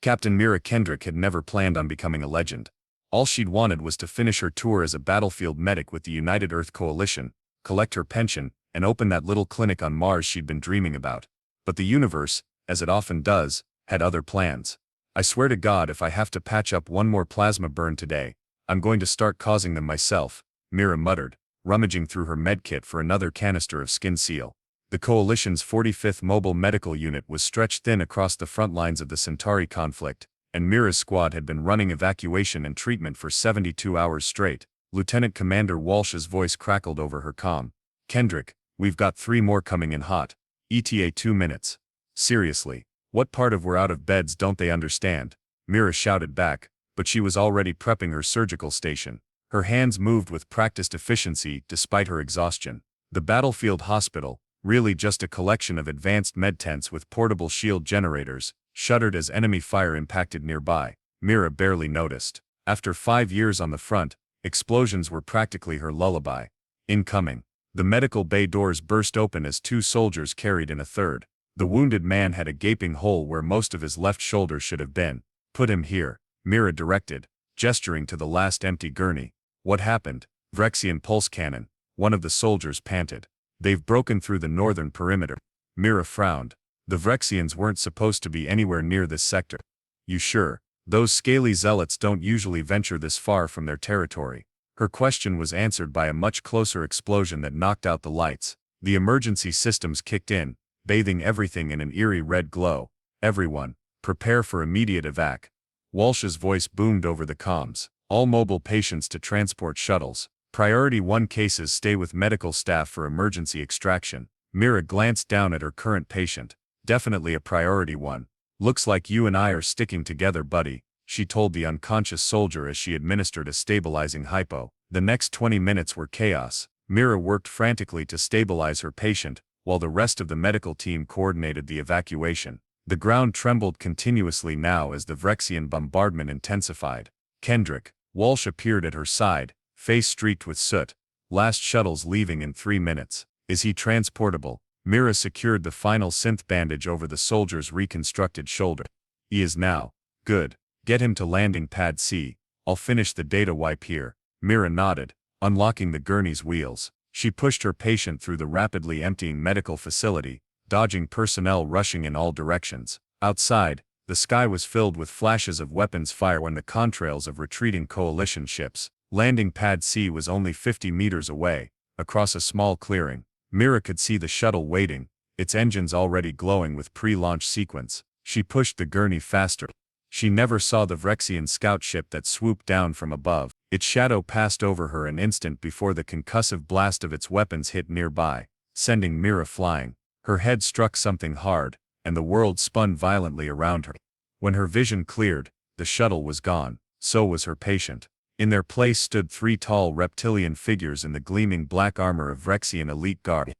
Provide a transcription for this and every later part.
Captain Mira Kendrick had never planned on becoming a legend. All she'd wanted was to finish her tour as a battlefield medic with the United Earth Coalition, collect her pension, and open that little clinic on Mars she'd been dreaming about. But the universe, as it often does, had other plans. I swear to God, if I have to patch up one more plasma burn today, I'm going to start causing them myself, Mira muttered, rummaging through her medkit for another canister of Skin Seal. The Coalition's 45th Mobile Medical Unit was stretched thin across the front lines of the Centauri conflict, and Mira's squad had been running evacuation and treatment for 72 hours straight. Lieutenant Commander Walsh's voice crackled over her comm. "Kendrick, we've got 3 more coming in hot. ETA 2 minutes. Seriously, what part of we're out of beds don't they understand?" Mira shouted back, but she was already prepping her surgical station. Her hands moved with practiced efficiency despite her exhaustion. The battlefield hospital, really just a collection of advanced med tents with portable shield generators, shuddered as enemy fire impacted nearby. Mira barely noticed. After 5 years on the front, explosions were practically her lullaby. Incoming. The medical bay doors burst open as 2 soldiers carried in a third. The wounded man had a gaping hole where most of his left shoulder should have been. "Put him here," Mira directed, gesturing to the last empty gurney. "What happened?" "Vrexian pulse cannon," one of the soldiers panted. "They've broken through the northern perimeter." Mira frowned. The Vrexians weren't supposed to be anywhere near this sector. "You sure? Those scaly zealots don't usually venture this far from their territory." Her question was answered by a much closer explosion that knocked out the lights. The emergency systems kicked in, bathing everything in an eerie red glow. "Everyone, prepare for immediate evac." Walsh's voice boomed over the comms. "All mobile patients to transport shuttles. Priority 1 cases stay with medical staff for emergency extraction." Mira glanced down at her current patient. "Definitely a priority 1. Looks like you and I are sticking together, buddy," she told the unconscious soldier as she administered a stabilizing hypo. The next 20 minutes were chaos. Mira worked frantically to stabilize her patient, while the rest of the medical team coordinated the evacuation. The ground trembled continuously now as the Vrexian bombardment intensified. "Kendrick." Walsh appeared at her side, face streaked with soot. "Last shuttle's leaving in 3 minutes. Is he transportable?" Mira secured the final synth bandage over the soldier's reconstructed shoulder. "He is now." "Good. Get him to landing pad C. I'll finish the data wipe here." Mira nodded, unlocking the gurney's wheels. She pushed her patient through the rapidly emptying medical facility, dodging personnel rushing in all directions. Outside, the sky was filled with flashes of weapons fire and the contrails of retreating coalition ships. Landing pad C was only 50 meters away, across a small clearing. Mira could see the shuttle waiting, its engines already glowing with pre-launch sequence. She pushed the gurney faster. She never saw the Vrexian scout ship that swooped down from above. Its shadow passed over her an instant before the concussive blast of its weapons hit nearby, sending Mira flying. Her head struck something hard, and the world spun violently around her. When her vision cleared, the shuttle was gone. So was her patient. In their place stood 3 tall reptilian figures in the gleaming black armor of Vrexian elite guard.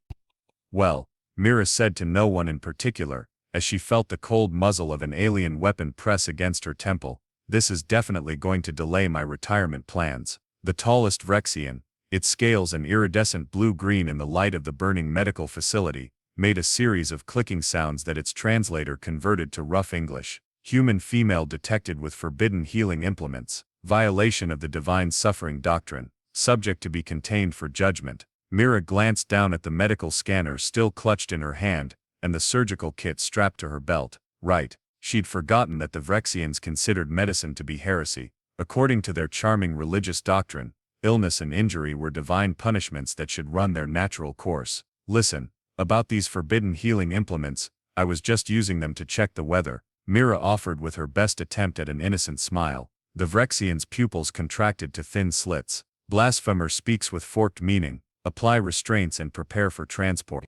"Well," Mira said to no one in particular, as she felt the cold muzzle of an alien weapon press against her temple, "this is definitely going to delay my retirement plans." The tallest Vrexian, its scales an iridescent blue-green in the light of the burning medical facility, made a series of clicking sounds that its translator converted to rough English. "Human female detected with forbidden healing implements. Violation of the divine suffering doctrine. Subject to be contained for judgment." Mira glanced down at the medical scanner still clutched in her hand, and the surgical kit strapped to her belt. Right, she'd forgotten that the Vrexians considered medicine to be heresy. According to their charming religious doctrine, illness and injury were divine punishments that should run their natural course. "Listen, about these forbidden healing implements, I was just using them to check the weather," Mira offered with her best attempt at an innocent smile. The Vrexian's pupils contracted to thin slits. "Blasphemer speaks with forked meaning. Apply restraints and prepare for transport."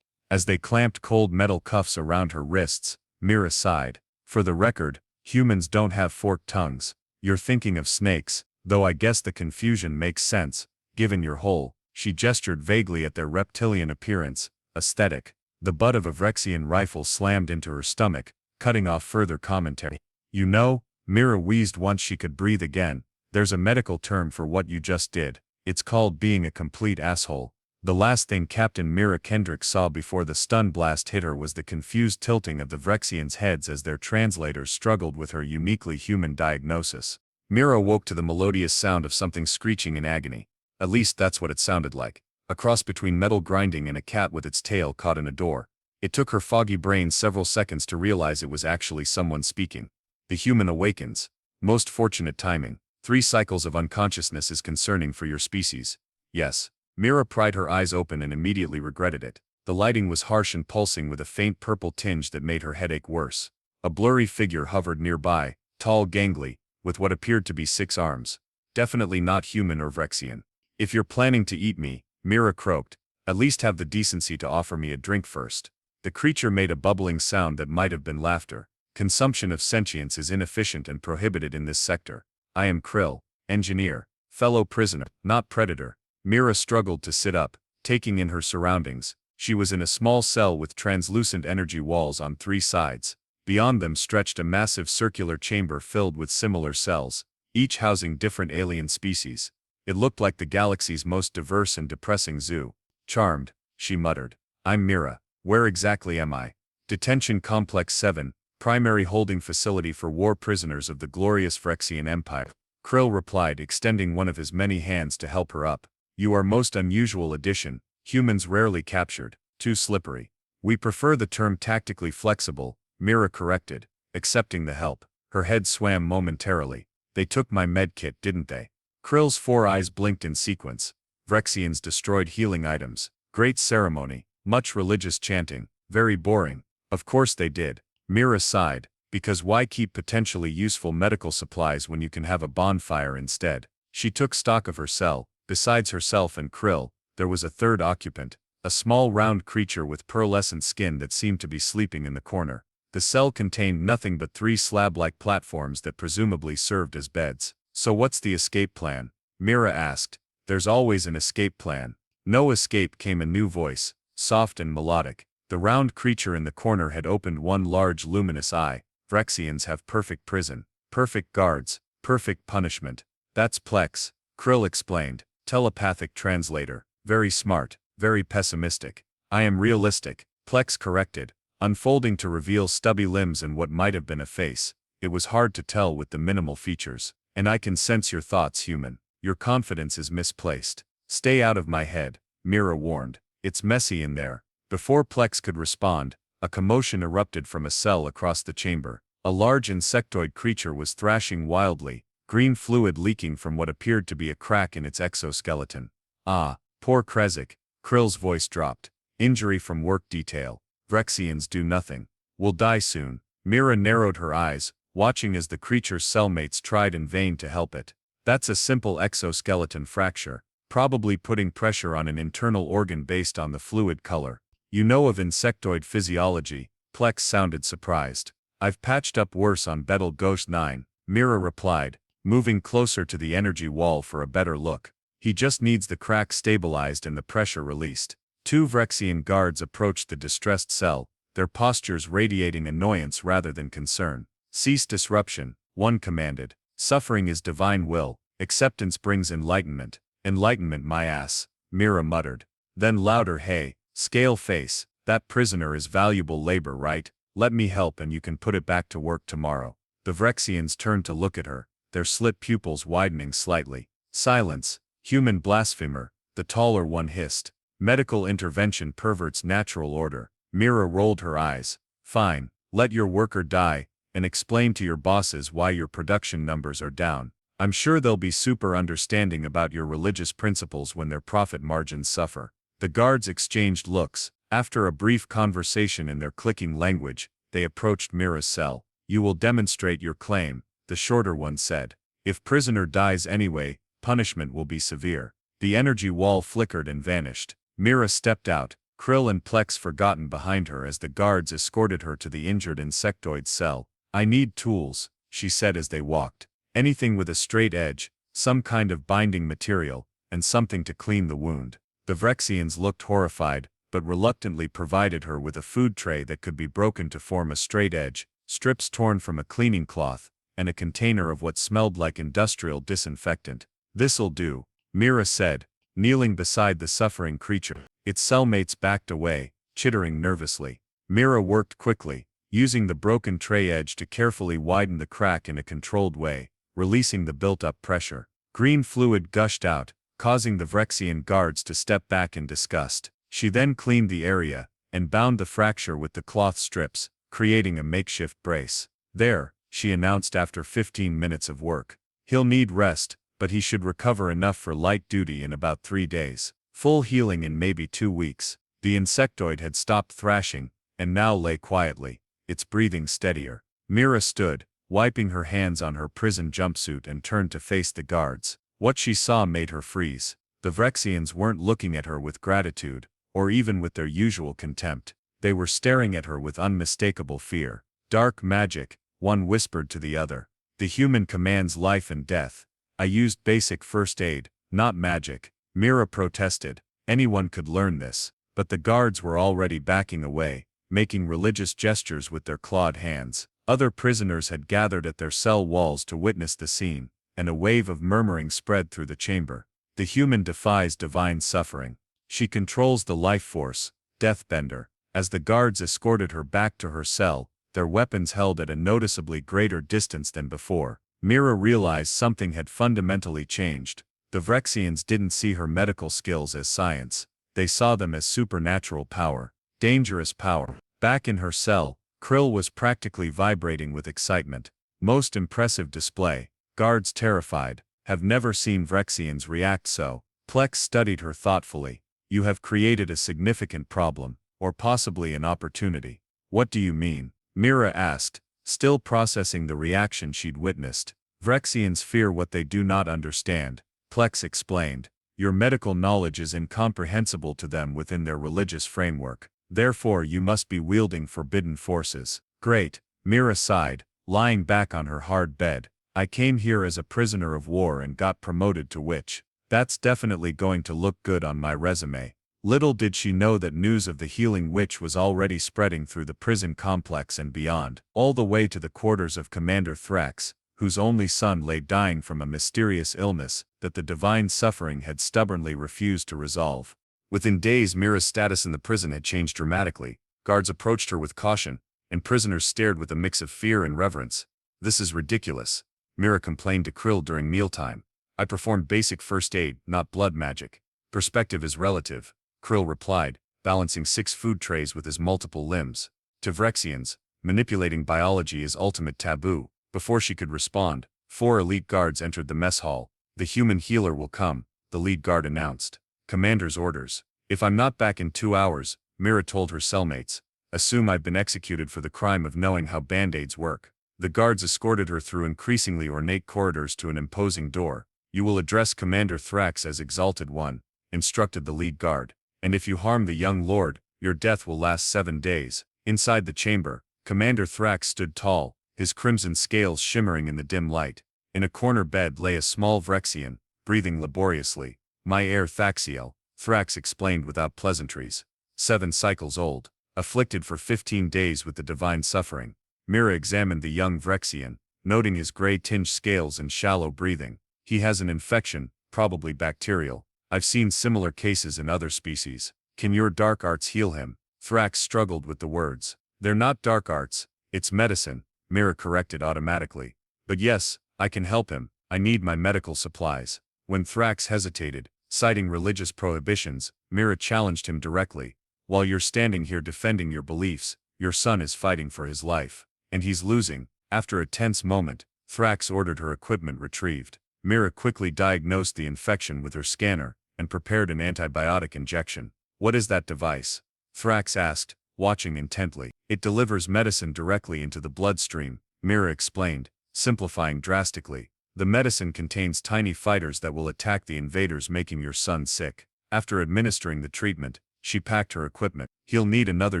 As they clamped cold metal cuffs around her wrists, Mira sighed. "For the record, humans don't have forked tongues. You're thinking of snakes, though I guess the confusion makes sense, given your whole," she gestured vaguely at their reptilian appearance, aesthetic. The butt of a Vrexian rifle slammed into her stomach, cutting off further commentary. "You know," Mira wheezed once she could breathe again, "there's a medical term for what you just did. It's called being a complete asshole." The last thing Captain Mira Kendrick saw before the stun blast hit her was the confused tilting of the Vrexians' heads as their translators struggled with her uniquely human diagnosis. Mira woke to the melodious sound of something screeching in agony. At least that's what it sounded like. A cross between metal grinding and a cat with its tail caught in a door. It took her foggy brain several seconds to realize it was actually someone speaking. The human awakens. Most fortunate timing. 3 cycles of unconsciousness is concerning for your species. Yes. Mira pried her eyes open and immediately regretted it. The lighting was harsh and pulsing with a faint purple tinge that made her headache worse. A blurry figure hovered nearby, tall, gangly, with what appeared to be 6 arms. Definitely not human or Vrexian. If you're planning to eat me, Mira croaked, at least have the decency to offer me a drink first. The creature made a bubbling sound that might have been laughter. Consumption of sentience is inefficient and prohibited in this sector. I am Krill, engineer, fellow prisoner, not predator. Mira struggled to sit up, taking in her surroundings. She was in a small cell with translucent energy walls on 3 sides. Beyond them stretched a massive circular chamber filled with similar cells, each housing different alien species. It looked like the galaxy's most diverse and depressing zoo. Charmed, she muttered. I'm Mira. Where exactly am I? Detention Complex 7, primary holding facility for war prisoners of the glorious Vrexian Empire. Krill replied, extending one of his many hands to help her up. You are most unusual addition, humans rarely captured, too slippery. We prefer the term tactically flexible, Mira corrected, accepting the help. Her head swam momentarily. They took my medkit, didn't they? Krill's 4 eyes blinked in sequence. Vrexians destroyed healing items. Great ceremony, much religious chanting, very boring. Of course they did. Mira sighed, because why keep potentially useful medical supplies when you can have a bonfire instead? She took stock of her cell. Besides herself and Krill, there was a third occupant, a small round creature with pearlescent skin that seemed to be sleeping in the corner. The cell contained nothing but 3 slab-like platforms that presumably served as beds. So what's the escape plan? Mira asked. There's always an escape plan. No escape, came a new voice, soft and melodic. The round creature in the corner had opened one large luminous eye. Vrexians have perfect prison, perfect guards, perfect punishment. That's Plex, Krill explained. Telepathic translator, very smart, very pessimistic. I am realistic, Plex corrected, unfolding to reveal stubby limbs and what might have been a face. It was hard to tell with the minimal features. And I can sense your thoughts, human. Your confidence is misplaced. Stay out of my head, Mira warned. It's messy in there. Before Plex could respond, a commotion erupted from a cell across the chamber. A large insectoid creature was thrashing wildly, green fluid leaking from what appeared to be a crack in its exoskeleton. Ah, poor Krezek, Krill's voice dropped. Injury from work detail. Vrexians do nothing. Will die soon. Mira narrowed her eyes, watching as the creature's cellmates tried in vain to help it. That's a simple exoskeleton fracture, probably putting pressure on an internal organ based on the fluid color. You know of insectoid physiology, Plex sounded surprised. I've patched up worse on Betel Ghost 9, Mira replied, moving closer to the energy wall for a better look. He just needs the crack stabilized and the pressure released. 2 Vrexian guards approached the distressed cell, their postures radiating annoyance rather than concern. Cease disruption, one commanded. Suffering is divine will, acceptance brings enlightenment. Enlightenment my ass, Mira muttered. Then louder, hey, scale face, that prisoner is valuable labor, right? Let me help and you can put it back to work tomorrow. The Vrexians turned to look at her, their slit pupils widening slightly. Silence, human blasphemer, the taller one hissed. Medical intervention perverts natural order. Mira rolled her eyes. Fine, let your worker die, and explain to your bosses why your production numbers are down. I'm sure they'll be super understanding about your religious principles when their profit margins suffer. The guards exchanged looks. After a brief conversation in their clicking language, they approached Mira's cell. You will demonstrate your claim, the shorter one said. If prisoner dies anyway, punishment will be severe. The energy wall flickered and vanished. Mira stepped out, Krill and Plex forgotten behind her as the guards escorted her to the injured insectoid cell. I need tools, she said as they walked. Anything with a straight edge, some kind of binding material, and something to clean the wound. The Vrexians looked horrified, but reluctantly provided her with a food tray that could be broken to form a straight edge, strips torn from a cleaning cloth, and a container of what smelled like industrial disinfectant. This'll do, Mira said, kneeling beside the suffering creature. Its cellmates backed away, chittering nervously. Mira worked quickly, using the broken tray edge to carefully widen the crack in a controlled way, releasing the built-up pressure. Green fluid gushed out, causing the Vrexian guards to step back in disgust. She then cleaned the area, and bound the fracture with the cloth strips, creating a makeshift brace. "There," she announced after 15 minutes of work. "He'll need rest, but he should recover enough for light duty in about 3 days. Full healing in maybe 2 weeks." The insectoid had stopped thrashing, and now lay quietly, its breathing steadier. Mira stood, wiping her hands on her prison jumpsuit and turned to face the guards. What she saw made her freeze. The Vrexians weren't looking at her with gratitude, or even with their usual contempt. They were staring at her with unmistakable fear. "Dark magic," one whispered to the other. "The human commands life and death. I used basic first aid, not magic." Mira protested. Anyone could learn this. But the guards were already backing away, making religious gestures with their clawed hands. Other prisoners had gathered at their cell walls to witness the scene, and a wave of murmuring spread through the chamber. "The human defies divine suffering. She controls the life force, Deathbender." As the guards escorted her back to her cell, their weapons held at a noticeably greater distance than before, Mira realized something had fundamentally changed. The Vrexians didn't see her medical skills as science. They saw them as supernatural power, dangerous power. Back in her cell, Krill was practically vibrating with excitement. "Most impressive display. Guards terrified. Have never seen Vrexians react so." Plex studied her thoughtfully. "You have created a significant problem, or possibly an opportunity." "What do you mean?" Mira asked, still processing the reaction she'd witnessed. "Vrexians fear what they do not understand," Plex explained. "Your medical knowledge is incomprehensible to them within their religious framework. Therefore you must be wielding forbidden forces." "Great," Mira sighed, lying back on her hard bed. "I came here as a prisoner of war and got promoted to witch. That's definitely going to look good on my resume." Little did she know that news of the healing witch was already spreading through the prison complex and beyond, all the way to the quarters of Commander Thrax, whose only son lay dying from a mysterious illness that the divine suffering had stubbornly refused to resolve. Within days, Mira's status in the prison had changed dramatically. Guards approached her with caution, and prisoners stared with a mix of fear and reverence. "This is ridiculous," Mira complained to Krill during mealtime. "I performed basic first aid, not blood magic." "Perspective is relative," Krill replied, balancing 6 food trays with his multiple limbs. To Vrexians, manipulating biology is ultimate taboo. Before she could respond, 4 elite guards entered the mess hall. "The human healer will come," the lead guard announced. "Commander's orders." "If I'm not back in 2 hours," Mira told her cellmates, "assume I've been executed for the crime of knowing how band-aids work." The guards escorted her through increasingly ornate corridors to an imposing door. "You will address Commander Thrax as Exalted One," instructed the lead guard. "And if you harm the young lord, your death will last 7 days." Inside the chamber, Commander Thrax stood tall, his crimson scales shimmering in the dim light. In a corner bed lay a small Vrexian, breathing laboriously. "My heir Thaxiel," Thrax explained without pleasantries. 7 cycles old, afflicted for 15 days with the divine suffering. Mira examined the young Vrexian, noting his gray-tinged scales and shallow breathing. "He has an infection, probably bacterial. I've seen similar cases in other species. Can your dark arts heal him?" Thrax struggled with the words. "They're not dark arts, it's medicine," Mira corrected automatically. "But yes, I can help him. I need my medical supplies." When Thrax hesitated, citing religious prohibitions, Mira challenged him directly. "While you're standing here defending your beliefs, your son is fighting for his life. And he's losing." After a tense moment, Thrax ordered her equipment retrieved. Mira quickly diagnosed the infection with her scanner, and prepared an antibiotic injection. "What is that device?" Thrax asked, watching intently. "It delivers medicine directly into the bloodstream," Mira explained, simplifying drastically. "The medicine contains tiny fighters that will attack the invaders, making your son sick." After administering the treatment, she packed her equipment. "He'll need another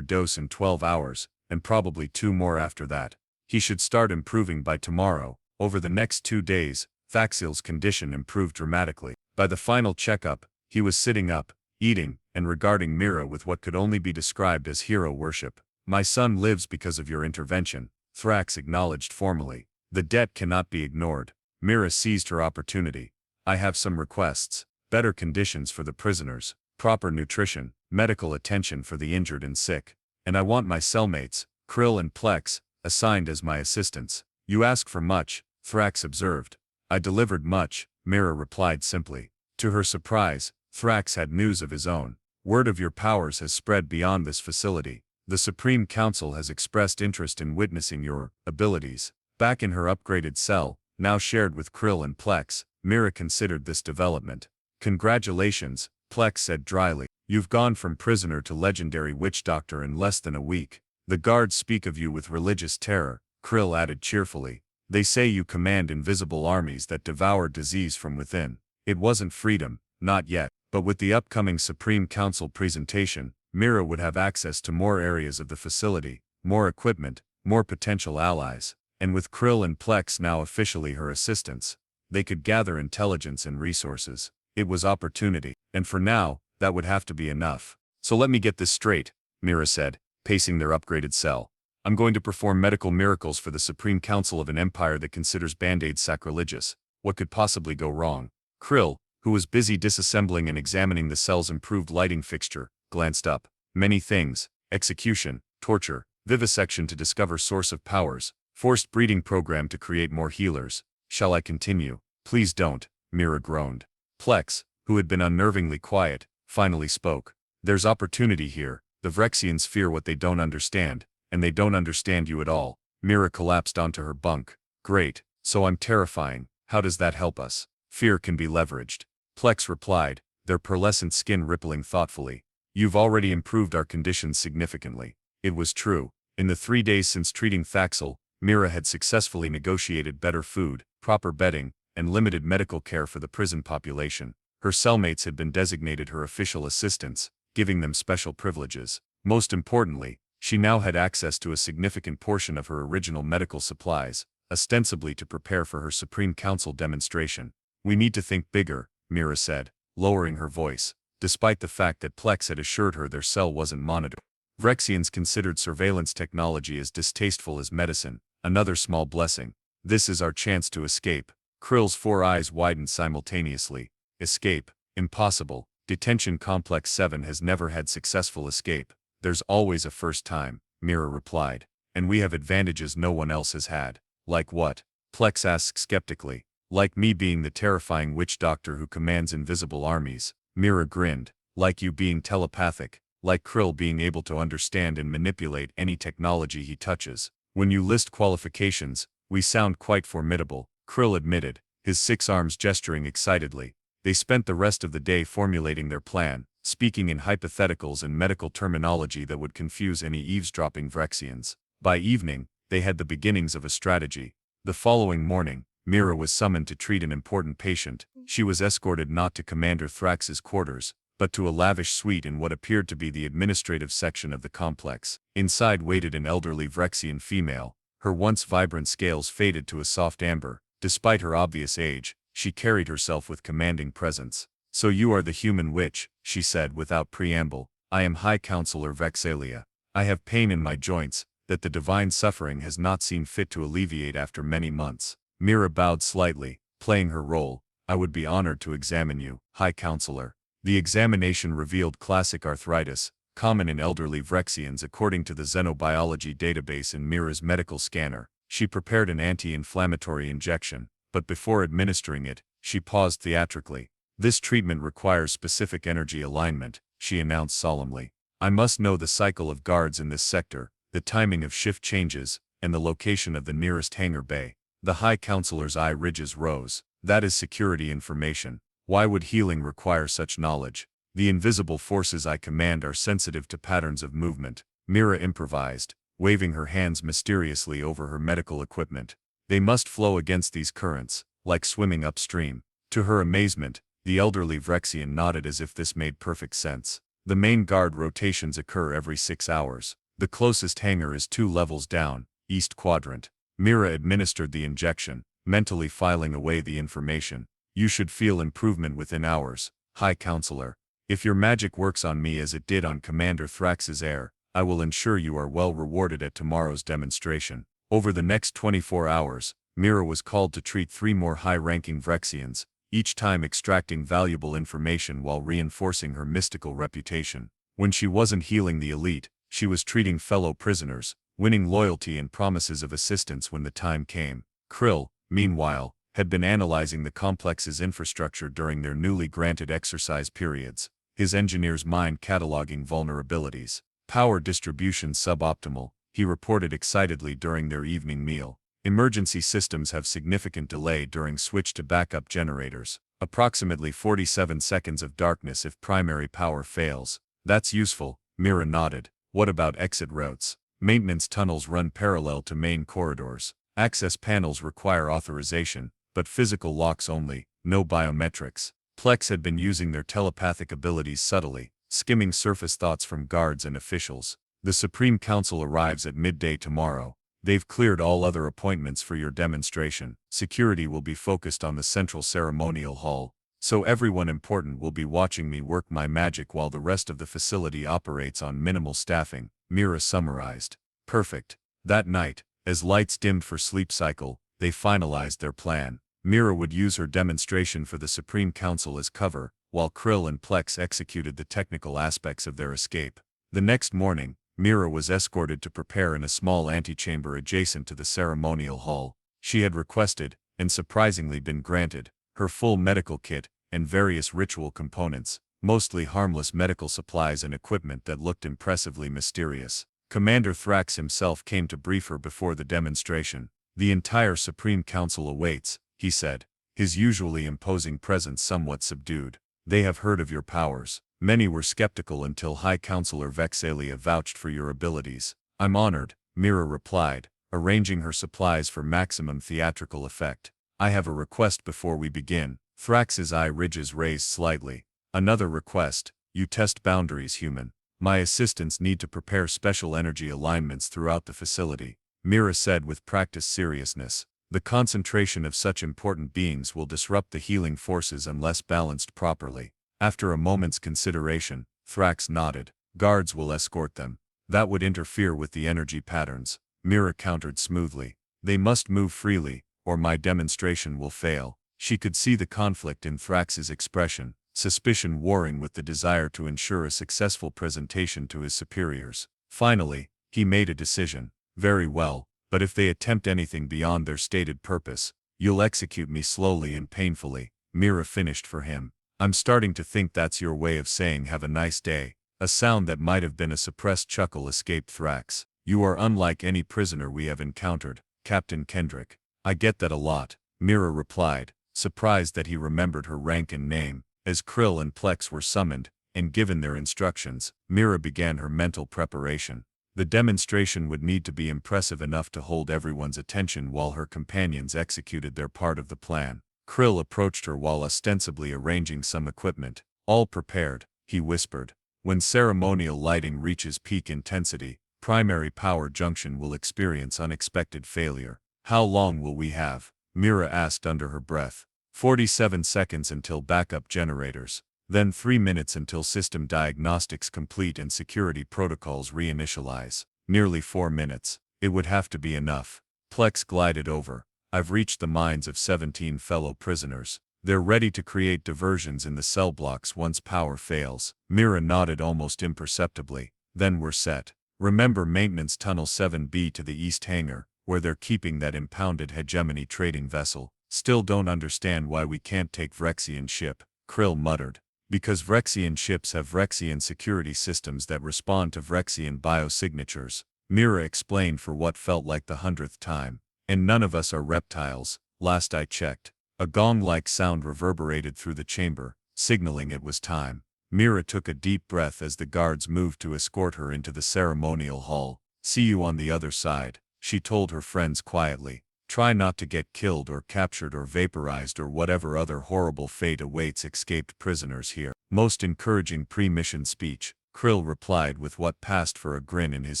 dose in 12 hours, and probably 2 more after that. He should start improving by tomorrow." Over the next 2 days, Thaxiel's condition improved dramatically. By the final checkup, he was sitting up, eating, and regarding Mira with what could only be described as hero worship. "My son lives because of your intervention," Thrax acknowledged formally. "The debt cannot be ignored." Mira seized her opportunity. "I have some requests." better conditions for the prisoners, proper nutrition, medical attention for the injured and sick. And I want my cellmates, Krill and Plex, assigned as my assistants. You ask for much, Thrax observed. I delivered much, Mira replied simply. To her surprise, Thrax had news of his own. Word of your powers has spread beyond this facility. The Supreme Council has expressed interest in witnessing your abilities. Back in her upgraded cell, now shared with Krill and Plex, Mira considered this development. Congratulations, Plex said dryly. You've gone from prisoner to legendary witch doctor in less than a week. The guards speak of you with religious terror, Krill added cheerfully. They say you command invisible armies that devour disease from within. It wasn't freedom, not yet, but with the upcoming Supreme Council presentation, Mira would have access to more areas of the facility, more equipment, more potential allies, and with Krill and Plex now officially her assistants, they could gather intelligence and resources. It was opportunity, and for now, that would have to be enough. So let me get this straight, Mira said, pacing their upgraded cell. I'm going to perform medical miracles for the Supreme Council of an empire that considers band-aids sacrilegious. What could possibly go wrong? Krill, who was busy disassembling and examining the cell's improved lighting fixture, glanced up. Many things: execution, torture, vivisection to discover source of powers, forced breeding program to create more healers. Shall I continue? Please don't, Mira groaned. Plex, who had been unnervingly quiet, finally spoke. There's opportunity here. The Vrexians fear what they don't understand, and they don't understand you at all. Mira collapsed onto her bunk. Great, so I'm terrifying. How does that help us? Fear can be leveraged. Plex replied, their pearlescent skin rippling thoughtfully. You've already improved our conditions significantly. It was true. In the 3 days since treating Thaxel, Mira had successfully negotiated better food, proper bedding, and limited medical care for the prison population. Her cellmates had been designated her official assistants, giving them special privileges. Most importantly, she now had access to a significant portion of her original medical supplies, ostensibly to prepare for her Supreme Council demonstration. We need to think bigger, Mira said, lowering her voice, despite the fact that Plex had assured her their cell wasn't monitored. Vrexians considered surveillance technology as distasteful as medicine. Another small blessing. This is our chance to escape. Krill's 4 eyes widened simultaneously. Escape? Impossible. Detention Complex 7 has never had successful escape. There's always a first time, Mira replied. And we have advantages no one else has had. Like what? Plex asked skeptically. Like me being the terrifying witch doctor who commands invisible armies. Mira grinned. Like you being telepathic. Like Krill being able to understand and manipulate any technology he touches. When you list qualifications, we sound quite formidable, Krill admitted, his 6 arms gesturing excitedly. They spent the rest of the day formulating their plan, speaking in hypotheticals and medical terminology that would confuse any eavesdropping Vrexians. By evening, they had the beginnings of a strategy. The following morning, Mira was summoned to treat an important patient. She was escorted not to Commander Thrax's quarters, but to a lavish suite in what appeared to be the administrative section of the complex. Inside waited an elderly Vrexian female. Her once vibrant scales faded to a soft amber. Despite her obvious age, she carried herself with commanding presence. So you are the human witch, she said without preamble. I am High Counselor Vexalia. I have pain in my joints, that the divine suffering has not seen fit to alleviate after many months. Mira bowed slightly, playing her role. I would be honored to examine you, High Counselor. The examination revealed classic arthritis, common in elderly Vrexians according to the xenobiology database in Mira's medical scanner. She prepared an anti-inflammatory injection, but before administering it, she paused theatrically. This treatment requires specific energy alignment, she announced solemnly. I must know the cycle of guards in this sector, the timing of shift changes, and the location of the nearest hangar bay. The High Counselor's eye ridges rose. That is security information. Why would healing require such knowledge? The invisible forces I command are sensitive to patterns of movement, Mira improvised, waving her hands mysteriously over her medical equipment. They must flow against these currents, like swimming upstream. To her amazement, the elderly Vrexian nodded as if this made perfect sense. The main guard rotations occur every 6 hours. The closest hangar is 2 levels down, east quadrant. Mira administered the injection, mentally filing away the information. You should feel improvement within hours, High Counselor. If your magic works on me as it did on Commander Thrax's heir, I will ensure you are well rewarded at tomorrow's demonstration. Over the next 24 hours, Mira was called to treat 3 more high-ranking Vrexians, each time extracting valuable information while reinforcing her mystical reputation. When she wasn't healing the elite, she was treating fellow prisoners, winning loyalty and promises of assistance when the time came. Krill, meanwhile, had been analyzing the complex's infrastructure during their newly granted exercise periods, his engineer's mind cataloging vulnerabilities. Power distribution suboptimal, he reported excitedly during their evening meal. Emergency systems have significant delay during switch to backup generators. Approximately 47 seconds of darkness if primary power fails. That's useful, Mira nodded. What about exit routes? Maintenance tunnels run parallel to main corridors. Access panels require authorization, but physical locks only, no biometrics. Plex had been using their telepathic abilities subtly, skimming surface thoughts from guards and officials. The Supreme Council arrives at midday tomorrow. They've cleared all other appointments for your demonstration. Security will be focused on the central ceremonial hall, so everyone important will be watching me work my magic while the rest of the facility operates on minimal staffing, Mira summarized. Perfect. That night, as lights dimmed for sleep cycle, they finalized their plan. Mira would use her demonstration for the Supreme Council as cover, while Krill and Plex executed the technical aspects of their escape. The next morning, Mira was escorted to prepare in a small antechamber adjacent to the ceremonial hall. She had requested, and surprisingly been granted, her full medical kit and various ritual components, mostly harmless medical supplies and equipment that looked impressively mysterious. Commander Thrax himself came to brief her before the demonstration. The entire Supreme Council awaits, he said, his usually imposing presence somewhat subdued. They have heard of your powers. Many were skeptical until High Counselor Vexalia vouched for your abilities. I'm honored, Mira replied, arranging her supplies for maximum theatrical effect. I have a request before we begin. Thrax's eye ridges raised slightly. Another request, you test boundaries, human. My assistants need to prepare special energy alignments throughout the facility, Mira said with practiced seriousness. The concentration of such important beings will disrupt the healing forces unless balanced properly. After a moment's consideration, Thrax nodded. Guards will escort them. That would interfere with the energy patterns, Mira countered smoothly. They must move freely, or my demonstration will fail. She could see the conflict in Thrax's expression, suspicion warring with the desire to ensure a successful presentation to his superiors. Finally, he made a decision. Very well, but if they attempt anything beyond their stated purpose, you'll execute me slowly and painfully, Mira finished for him. I'm starting to think that's your way of saying have a nice day. A sound that might have been a suppressed chuckle escaped Thrax. You are unlike any prisoner we have encountered, Captain Kendrick. I get that a lot, Mira replied, surprised that he remembered her rank and name. As Krill and Plex were summoned, and given their instructions, Mira began her mental preparation. The demonstration would need to be impressive enough to hold everyone's attention while her companions executed their part of the plan. Krill approached her while ostensibly arranging some equipment. All prepared, he whispered. When ceremonial lighting reaches peak intensity, primary power junction will experience unexpected failure. How long will we have? Mira asked under her breath. 47 seconds until backup generators. Then 3 minutes until system diagnostics complete and security protocols reinitialize. Nearly 4 minutes. It would have to be enough. Plex glided over. I've reached the minds of 17 fellow prisoners. They're ready to create diversions in the cell blocks once power fails. Mira nodded almost imperceptibly. Then we're set. Remember Maintenance Tunnel 7B to the East Hangar, where they're keeping that impounded hegemony trading vessel. Still don't understand why we can't take Vrexian ship, Krill muttered. Because Vrexian ships have Vrexian security systems that respond to Vrexian biosignatures, Mira explained for what felt like the 100th time. And none of us are reptiles, last I checked. A gong-like sound reverberated through the chamber, signaling it was time. Mira took a deep breath as the guards moved to escort her into the ceremonial hall. See you on the other side, she told her friends quietly. Try not to get killed or captured or vaporized or whatever other horrible fate awaits escaped prisoners here. Most encouraging pre-mission speech, Krill replied with what passed for a grin in his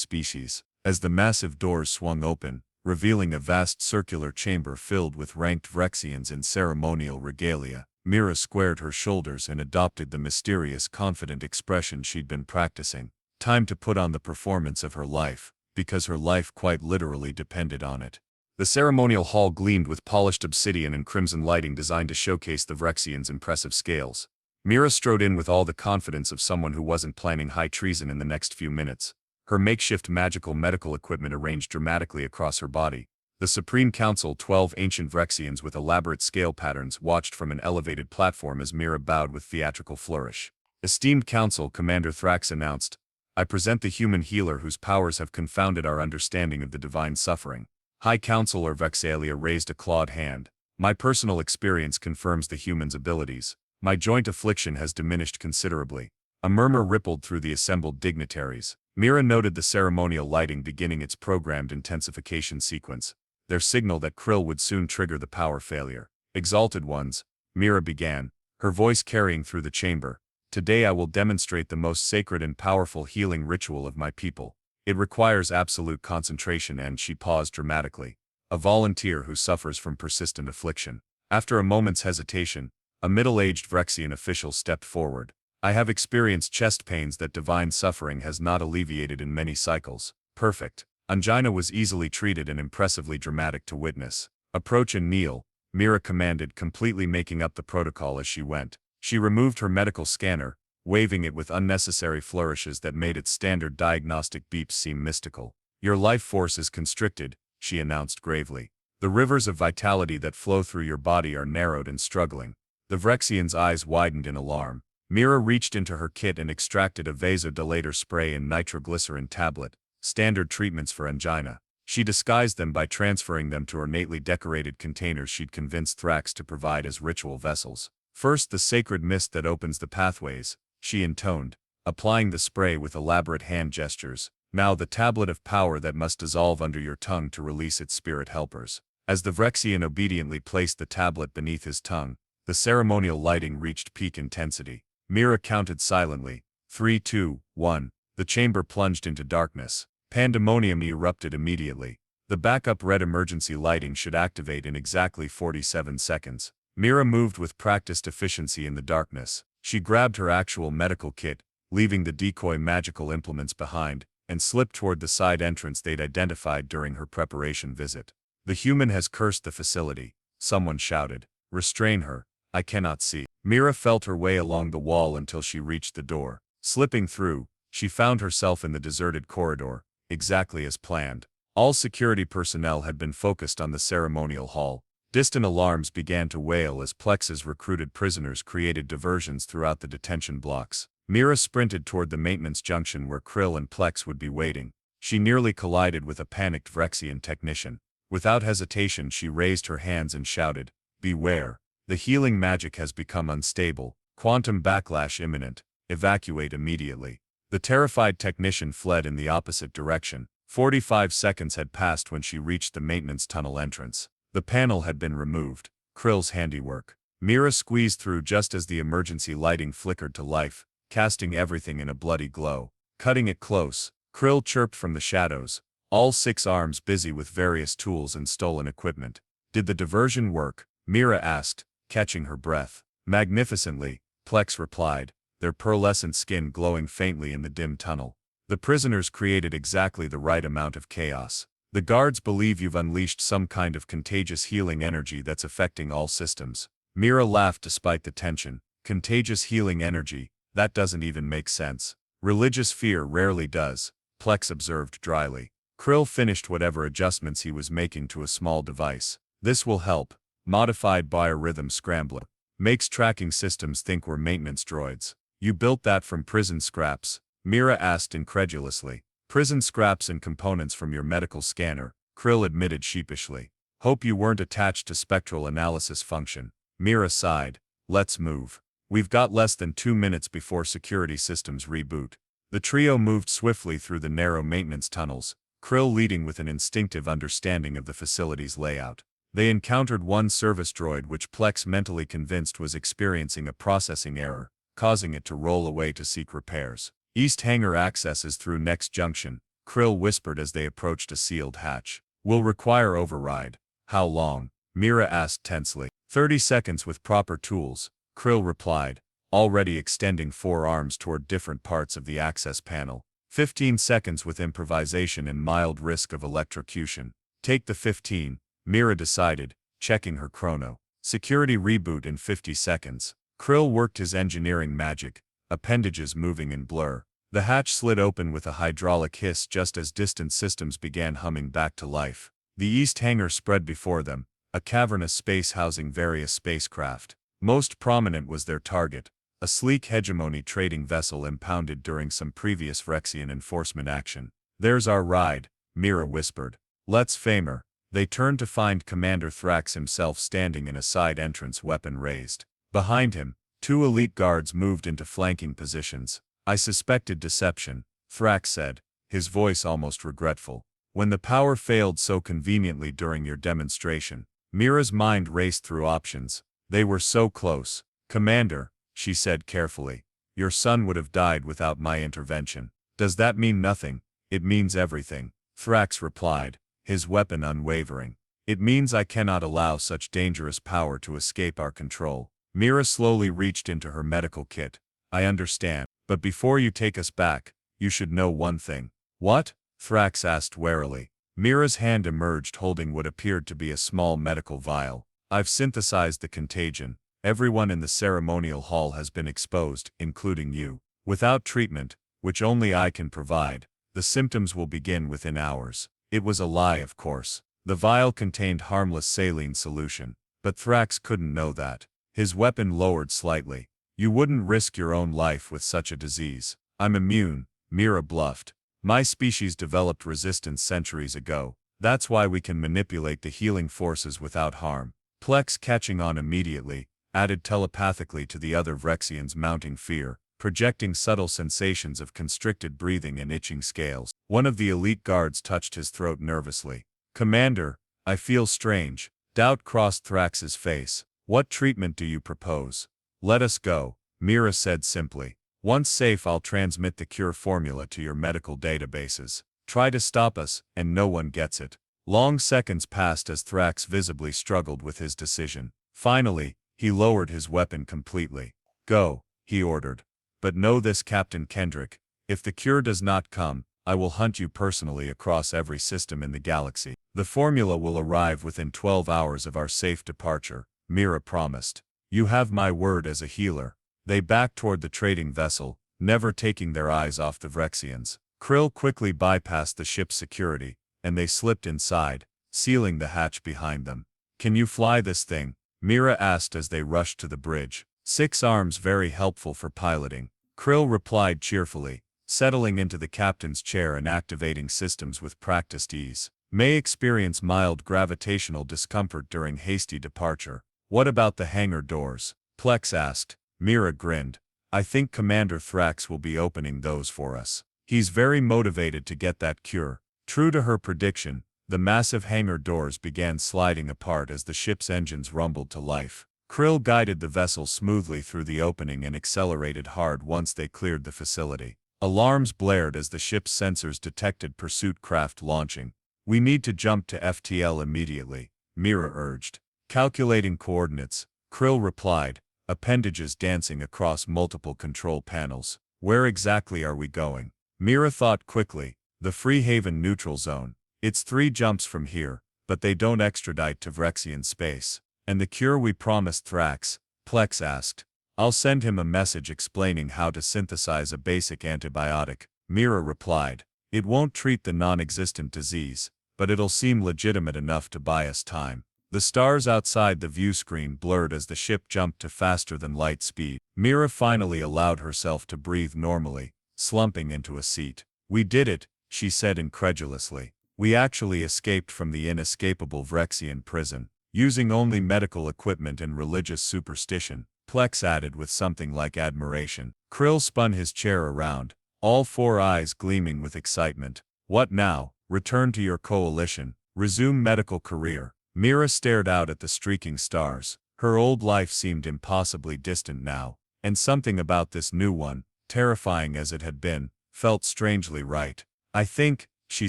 species. As the massive doors swung open, revealing a vast circular chamber filled with ranked Vrexians in ceremonial regalia, Mira squared her shoulders and adopted the mysterious confident expression she'd been practicing. Time to put on the performance of her life, because her life quite literally depended on it. The ceremonial hall gleamed with polished obsidian and crimson lighting designed to showcase the Vrexians' impressive scales. Mira strode in with all the confidence of someone who wasn't planning high treason in the next few minutes. Her makeshift magical medical equipment arranged dramatically across her body. The Supreme Council, 12 ancient Vrexians with elaborate scale patterns, watched from an elevated platform as Mira bowed with theatrical flourish. Esteemed Council, Commander Thrax announced, I present the human healer whose powers have confounded our understanding of the divine suffering. High Counselor Vexalia raised a clawed hand. My personal experience confirms the human's abilities. My joint affliction has diminished considerably. A murmur rippled through the assembled dignitaries. Mira noted the ceremonial lighting beginning its programmed intensification sequence, their signal that Krill would soon trigger the power failure. Exalted ones, Mira began, her voice carrying through the chamber. Today I will demonstrate the most sacred and powerful healing ritual of my people. It requires absolute concentration and she paused dramatically. A volunteer who suffers from persistent affliction. After a moment's hesitation, a middle-aged Vrexian official stepped forward. I have experienced chest pains that divine suffering has not alleviated in many cycles. Perfect. Angina was easily treated and impressively dramatic to witness. Approach and kneel, Mira commanded, completely making up the protocol as she went. She removed her medical scanner, waving it with unnecessary flourishes that made its standard diagnostic beeps seem mystical. Your life force is constricted, she announced gravely. The rivers of vitality that flow through your body are narrowed and struggling. The Vrexian's eyes widened in alarm. Mira reached into her kit and extracted a vasodilator spray and nitroglycerin tablet, standard treatments for angina. She disguised them by transferring them to ornately decorated containers she'd convinced Thrax to provide as ritual vessels. First, the sacred mist that opens the pathways, she intoned, applying the spray with elaborate hand gestures. Now the tablet of power that must dissolve under your tongue to release its spirit helpers. As the Vrexian obediently placed the tablet beneath his tongue, the ceremonial lighting reached peak intensity. Mira counted silently. 3, 2, 1. The chamber plunged into darkness. Pandemonium erupted immediately. The backup red emergency lighting should activate in exactly 47 seconds. Mira moved with practiced efficiency in the darkness. She grabbed her actual medical kit, leaving the decoy magical implements behind, and slipped toward the side entrance they'd identified during her preparation visit. The human has cursed the facility, someone shouted. Restrain her, I cannot see. Mira felt her way along the wall until she reached the door. Slipping through, she found herself in the deserted corridor, exactly as planned. All security personnel had been focused on the ceremonial hall. Distant alarms began to wail as Plex's recruited prisoners created diversions throughout the detention blocks. Mira sprinted toward the maintenance junction where Krill and Plex would be waiting. She nearly collided with a panicked Vrexian technician. Without hesitation she raised her hands and shouted, Beware! The healing magic has become unstable, quantum backlash imminent, evacuate immediately. The terrified technician fled in the opposite direction. 45 seconds had passed when she reached the maintenance tunnel entrance. The panel had been removed, Krill's handiwork. Mira squeezed through just as the emergency lighting flickered to life, casting everything in a bloody glow. Cutting it close, Krill chirped from the shadows, all 6 arms busy with various tools and stolen equipment. Did the diversion work? Mira asked, catching her breath. Magnificently, Plex replied, their pearlescent skin glowing faintly in the dim tunnel. The prisoners created exactly the right amount of chaos. The guards believe you've unleashed some kind of contagious healing energy that's affecting all systems. Mira laughed despite the tension. Contagious healing energy, that doesn't even make sense. Religious fear rarely does, Plex observed dryly. Krill finished whatever adjustments he was making to a small device. This will help. Modified biorhythm scrambler. Makes tracking systems think we're maintenance droids. You built that from prison scraps? Mira asked incredulously. Prison scraps and components from your medical scanner, Krill admitted sheepishly. Hope you weren't attached to spectral analysis function. Mira sighed. Let's move. We've got less than 2 minutes before security systems reboot. The trio moved swiftly through the narrow maintenance tunnels, Krill leading with an instinctive understanding of the facility's layout. They encountered one service droid which Plex mentally convinced was experiencing a processing error, causing it to roll away to seek repairs. East hangar access is through next junction, Krill whispered as they approached a sealed hatch. Will require override. How long? Mira asked tensely. 30 seconds with proper tools, Krill replied, already extending 4 arms toward different parts of the access panel. 15 seconds with improvisation and mild risk of electrocution. Take the 15, Mira decided, checking her chrono. Security reboot in 50 seconds. Krill worked his engineering magic, appendages moving in blur. The hatch slid open with a hydraulic hiss just as distant systems began humming back to life. The east hangar spread before them, a cavernous space housing various spacecraft. Most prominent was their target, a sleek hegemony trading vessel impounded during some previous Rexian enforcement action. "There's our ride," Mira whispered. "Let's fame her." They turned to find Commander Thrax himself standing in a side entrance, weapon raised. Behind him, 2 elite guards moved into flanking positions. "I suspected deception," Thrax said, his voice almost regretful. "When the power failed so conveniently during your demonstration." Mira's mind raced through options. They were so close. "Commander," she said carefully, "your son would have died without my intervention." "Does that mean nothing?" "It means everything," Thrax replied, his weapon unwavering. "It means I cannot allow such dangerous power to escape our control." Mira slowly reached into her medical kit. "I understand, but before you take us back, you should know one thing." "What?" Thrax asked warily. Mira's hand emerged holding what appeared to be a small medical vial. "I've synthesized the contagion. Everyone in the ceremonial hall has been exposed, including you. Without treatment, which only I can provide, the symptoms will begin within hours." It was a lie, of course. The vial contained harmless saline solution, but Thrax couldn't know that. His weapon lowered slightly. "You wouldn't risk your own life with such a disease." "I'm immune," Mira bluffed. "My species developed resistance centuries ago. That's why we can manipulate the healing forces without harm." Plex, catching on immediately, added telepathically to the other Vrexians' mounting fear, projecting subtle sensations of constricted breathing and itching scales. One of the elite guards touched his throat nervously. "Commander, I feel strange." Doubt crossed Thrax's face. "What treatment do you propose?" "Let us go," Mira said simply. "Once safe, I'll transmit the cure formula to your medical databases. Try to stop us, and no one gets it." Long seconds passed as Thrax visibly struggled with his decision. Finally, he lowered his weapon completely. "Go," he ordered. "But know this, Captain Kendrick. If the cure does not come, I will hunt you personally across every system in the galaxy." "The formula will arrive within 12 hours of our safe departure," Mira promised. "You have my word as a healer." They backed toward the trading vessel, never taking their eyes off the Vrexians. Krill quickly bypassed the ship's security, and they slipped inside, sealing the hatch behind them. "Can you fly this thing?" Mira asked as they rushed to the bridge. "6 arms, very helpful for piloting," Krill replied cheerfully, settling into the captain's chair and activating systems with practiced ease. "May experience mild gravitational discomfort during hasty departure." "What about the hangar doors?" Plex asked. Mira grinned. "I think Commander Thrax will be opening those for us. He's very motivated to get that cure." True to her prediction, the massive hangar doors began sliding apart as the ship's engines rumbled to life. Krill guided the vessel smoothly through the opening and accelerated hard once they cleared the facility. Alarms blared as the ship's sensors detected pursuit craft launching. "We need to jump to FTL immediately," Mira urged. "Calculating coordinates," Krill replied, appendages dancing across multiple control panels. "Where exactly are we going?" Mira thought quickly. "The Freehaven neutral zone. It's 3 jumps from here, but they don't extradite to Vrexian space." "And the cure we promised Thrax?" Plex asked. "I'll send him a message explaining how to synthesize a basic antibiotic," Mira replied. "It won't treat the non-existent disease, but it'll seem legitimate enough to buy us time." The stars outside the view screen blurred as the ship jumped to faster-than-light speed. Mira finally allowed herself to breathe normally, slumping into a seat. "We did it," she said incredulously. "We actually escaped from the inescapable Vrexian prison, using only medical equipment and religious superstition," Plex added with something like admiration. Krill spun his chair around, all 4 eyes gleaming with excitement. "What now? Return to your coalition, resume medical career." Mira stared out at the streaking stars. Her old life seemed impossibly distant now, and something about this new one, terrifying as it had been, felt strangely right. "I think," she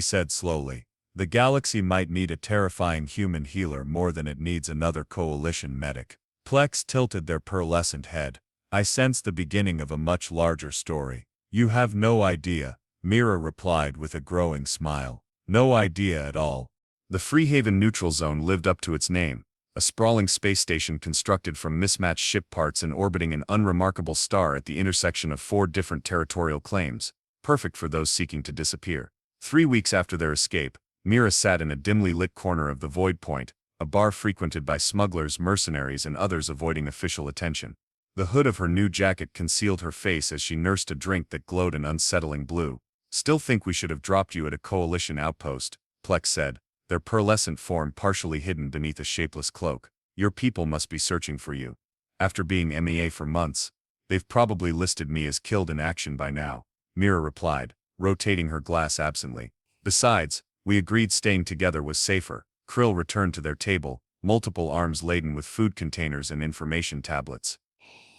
said slowly, "the galaxy might need a terrifying human healer more than it needs another coalition medic." Plex tilted their pearlescent head. "I sense the beginning of a much larger story." "You have no idea," Mira replied with a growing smile. "No idea at all." The Freehaven Neutral Zone lived up to its name, a sprawling space station constructed from mismatched ship parts and orbiting an unremarkable star at the intersection of 4 different territorial claims, perfect for those seeking to disappear. 3 weeks after their escape, Mira sat in a dimly lit corner of the Void Point, a bar frequented by smugglers, mercenaries, and others avoiding official attention. The hood of her new jacket concealed her face as she nursed a drink that glowed an unsettling blue. "Still think we should have dropped you at a Coalition outpost," Plex said, their pearlescent form partially hidden beneath a shapeless cloak. "Your people must be searching for you. After being MEA for months, they've probably listed me as killed in action by now," Mira replied, rotating her glass absently. "Besides, we agreed staying together was safer." Krill returned to their table, multiple arms laden with food containers and information tablets.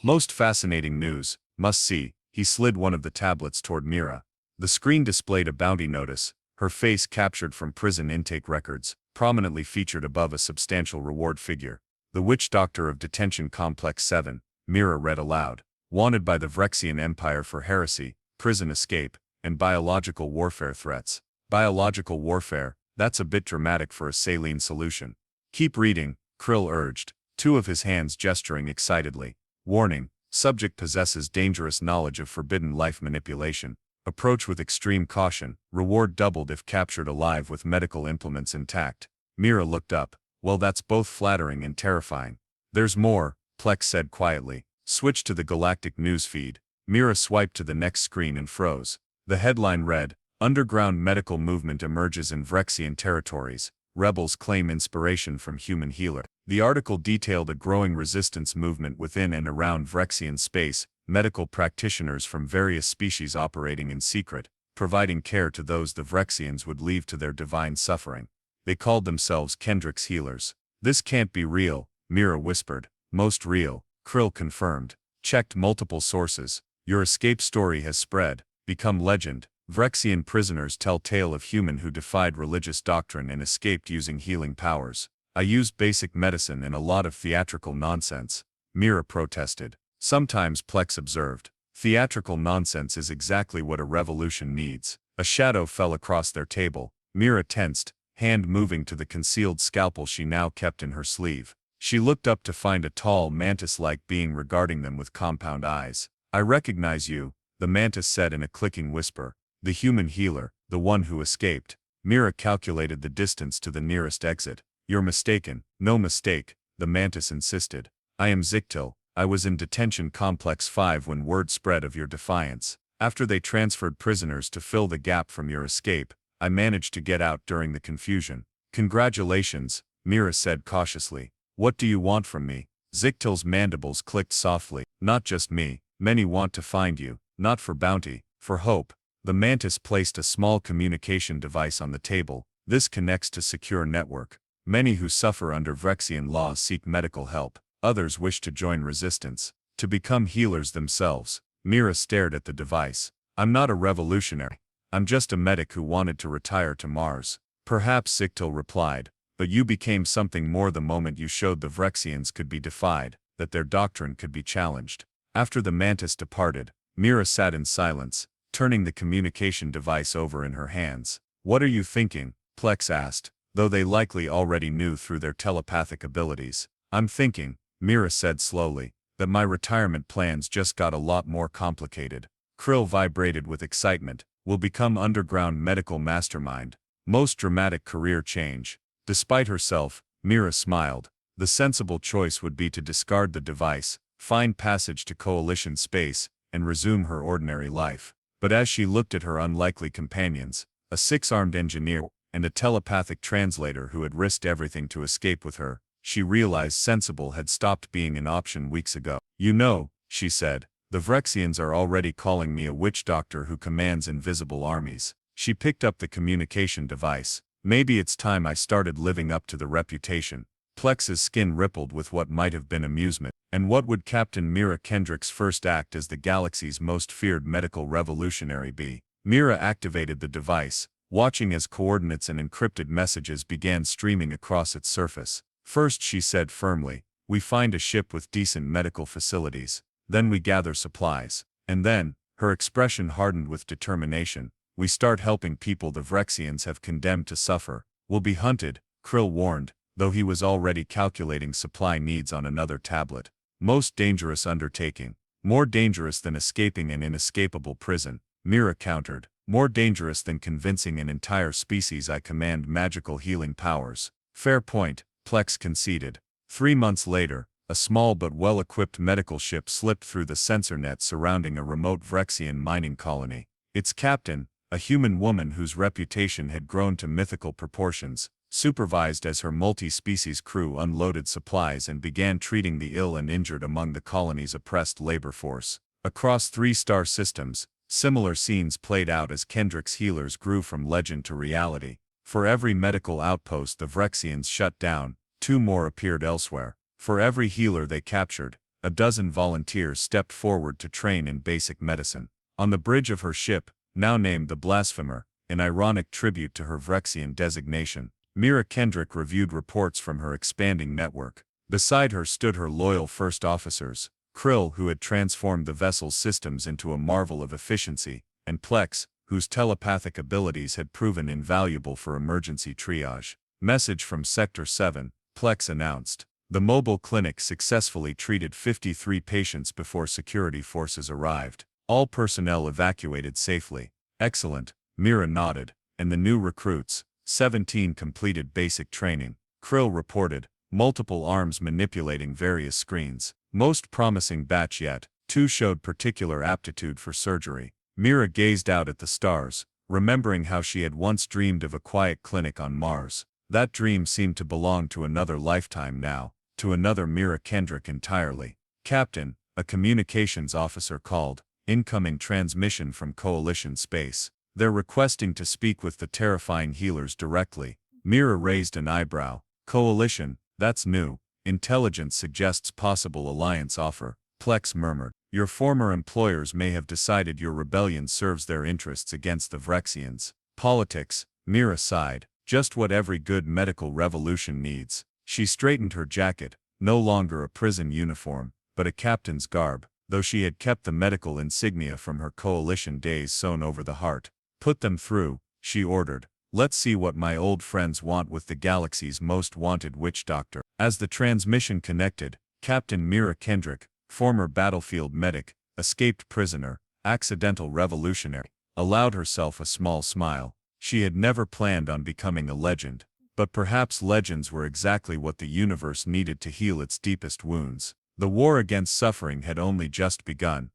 "Most fascinating news, must see." He slid one of the tablets toward Mira. The screen displayed a bounty notice, her face captured from prison intake records, prominently featured above a substantial reward figure. "The Witch Doctor of Detention Complex 7, Mira read aloud. "Wanted by the Vrexian Empire for heresy, prison escape, and biological warfare threats." Biological warfare, that's a bit dramatic for a saline solution. "Keep reading," Krill urged, 2 of his hands gesturing excitedly. "Warning, subject possesses dangerous knowledge of forbidden life manipulation. Approach with extreme caution, reward doubled if captured alive with medical implements intact." Mira looked up. "Well, that's both flattering and terrifying." "There's more," Plex said quietly. "Switch to the galactic news feed." Mira swiped to the next screen and froze. The headline read, "Underground medical movement emerges in Vrexian territories. Rebels claim inspiration from human healer." The article detailed a growing resistance movement within and around Vrexian space, medical practitioners from various species operating in secret, providing care to those the Vrexians would leave to their divine suffering. They called themselves Kendrick's healers. "This can't be real," Mira whispered. "Most real," Krill confirmed. "Checked multiple sources. Your escape story has spread, become legend. Vrexian prisoners tell tale of human who defied religious doctrine and escaped using healing powers. I used basic medicine and a lot of theatrical nonsense," Mira protested. "Sometimes," Plex observed, "theatrical nonsense is exactly what a revolution needs." A shadow fell across their table. Mira tensed, hand moving to the concealed scalpel she now kept in her sleeve. She looked up to find a tall, mantis-like being regarding them with compound eyes. "I recognize you," the mantis said in a clicking whisper. "The human healer, the one who escaped." Mira calculated the distance to the nearest exit. "You're mistaken." "No mistake," the mantis insisted. "I am Zictil. I was in Detention Complex 5 when word spread of your defiance. After they transferred prisoners to fill the gap from your escape, I managed to get out during the confusion." "Congratulations," Mira said cautiously. "What do you want from me?" Zictil's mandibles clicked softly. "Not just me. Many want to find you, not for bounty, for hope." The mantis placed a small communication device on the table. "This connects to secure network. Many who suffer under Vrexian laws seek medical help. Others wish to join resistance, to become healers themselves." Mira stared at the device. "I'm not a revolutionary. I'm just a medic who wanted to retire to Mars." "Perhaps," Zictil replied, "but you became something more the moment you showed the Vrexians could be defied, that their doctrine could be challenged." After the mantis departed, Mira sat in silence, turning the communication device over in her hands. "What are you thinking?" Plex asked, though they likely already knew through their telepathic abilities. "I'm thinking," Mira said slowly, "that my retirement plans just got a lot more complicated." Krill vibrated with excitement. "Will become underground medical mastermind. Most dramatic career change." Despite herself, Mira smiled. The sensible choice would be to discard the device, find passage to Coalition space, and resume her ordinary life. But as she looked at her unlikely companions, a 6-armed engineer, and a telepathic translator who had risked everything to escape with her, she realized sensible had stopped being an option weeks ago. "You know," she said, "the Vrexians are already calling me a witch doctor who commands invisible armies." She picked up the communication device. "Maybe it's time I started living up to the reputation." Plex's skin rippled with what might have been amusement. And what would Captain Mira Kendrick's first act as the galaxy's most feared medical revolutionary be? Mira activated the device, watching as coordinates and encrypted messages began streaming across its surface. "First," she said firmly, "we find a ship with decent medical facilities. Then we gather supplies. And then," her expression hardened with determination, "we start helping people the Vrexians have condemned to suffer. Will be hunted, Krill warned, though he was already calculating supply needs on another tablet. Most dangerous undertaking. More dangerous than escaping an inescapable prison, Mira countered. More dangerous than convincing an entire species I command magical healing powers. Fair point, Plex conceded. 3 months later, a small but well-equipped medical ship slipped through the sensor net surrounding a remote Vrexian mining colony. Its captain, a human woman whose reputation had grown to mythical proportions, supervised as her multi-species crew unloaded supplies and began treating the ill and injured among the colony's oppressed labor force. Across 3-star systems, similar scenes played out as Kendrick's healers grew from legend to reality. For every medical outpost the Vrexians shut down, 2 more appeared elsewhere. For every healer they captured, a dozen volunteers stepped forward to train in basic medicine. On the bridge of her ship, now named the Blasphemer, an ironic tribute to her Vrexian designation, Mira Kendrick reviewed reports from her expanding network. Beside her stood her loyal first officers, Krill, who had transformed the vessel's systems into a marvel of efficiency, and Plex, whose telepathic abilities had proven invaluable for emergency triage. Message from Sector 7, Plex announced. The mobile clinic successfully treated 53 patients before security forces arrived. All personnel evacuated safely. Excellent, Mira nodded, and the new recruits, 17 completed basic training, Krill reported, multiple arms manipulating various screens. Most promising batch yet, 2 showed particular aptitude for surgery. Mira gazed out at the stars, remembering how she had once dreamed of a quiet clinic on Mars. That dream seemed to belong to another lifetime now, to another Mira Kendrick entirely. Captain, a communications officer called. Incoming transmission from Coalition space. They're requesting to speak with the terrifying healers directly. Mira raised an eyebrow. Coalition, that's new. Intelligence suggests possible alliance offer. Plex murmured. Your former employers may have decided your rebellion serves their interests against the Vrexians. Politics, Mira sighed. Just what every good medical revolution needs. She straightened her jacket, no longer a prison uniform, but a captain's garb, though she had kept the medical insignia from her coalition days sewn over the heart. Put them through, she ordered. Let's see what my old friends want with the galaxy's most wanted witch doctor. As the transmission connected, Captain Mira Kendrick, former battlefield medic, escaped prisoner, accidental revolutionary, allowed herself a small smile. She had never planned on becoming a legend, but perhaps legends were exactly what the universe needed to heal its deepest wounds. The war against suffering had only just begun.